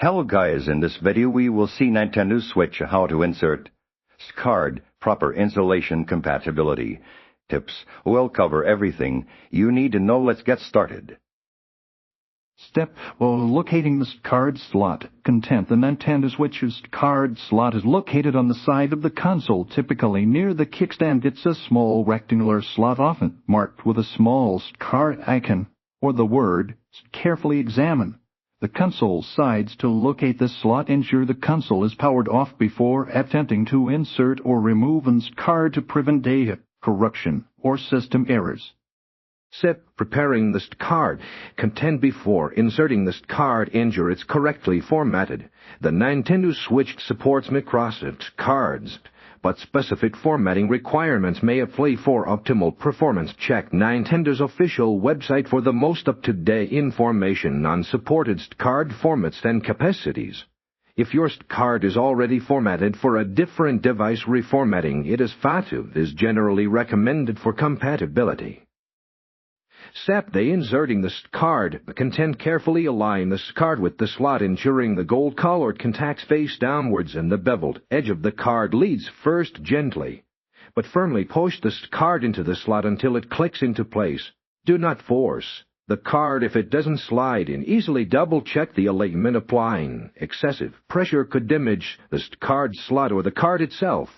Hello guys, in this video we will see Nintendo Switch how to insert card proper installation compatibility. Tips will cover everything you need to know. Let's get started. Step locating the card slot. Content. The Nintendo Switch's card slot is located on the side of the console, typically near the kickstand. It's a small rectangular slot, often marked with a small card icon or the word carefully examine the console sides. To locate this slot, ensure the console is powered off before attempting to insert or remove a card to prevent data corruption or system errors. Step preparing the card. Content before inserting the card, ensure it's correctly formatted. The Nintendo Switch supports Microsoft cards, but specific formatting requirements may apply for optimal performance. Check Nintendo's official website for the most up-to-date information on supported card formats and capacities. If your card is already formatted for a different device, reformatting it as FATU is generally recommended for compatibility. Step the inserting the card. Content carefully align the card with the slot, ensuring the gold-colored contacts face downwards and the beveled edge of the card leads. First gently, but firmly push the card into the slot until it clicks into place. Do not force the card if it doesn't slide in easily. Double-check the alignment. Applying excessive pressure could damage the card slot or the card itself.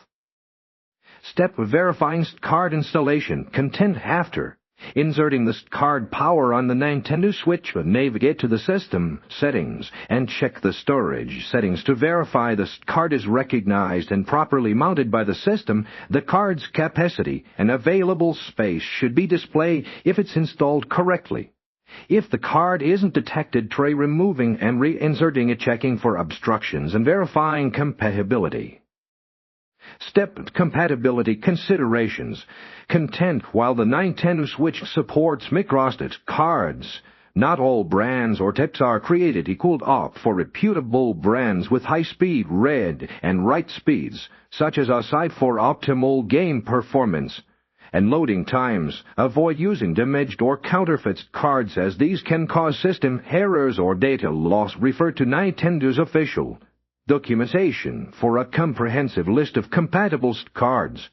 Step verifying card installation. Content after inserting the card, power on the Nintendo Switch. Navigate to the system settings and check the storage settings to verify the card is recognized and properly mounted by the system. The card's capacity and available space should be displayed if it's installed correctly. If the card isn't detected, try removing and reinserting it, checking for obstructions and verifying compatibility. Step compatibility considerations. Content. While the Nintendo Switch supports Microsoft cards, not all brands or types are created equal. Opt for reputable brands with high-speed read and write speeds, such as aside for optimal game performance and loading times. Avoid using damaged or counterfeit cards, as these can cause system errors or data loss. Refer to Nintendo's official documentation for a comprehensive list of compatible cards.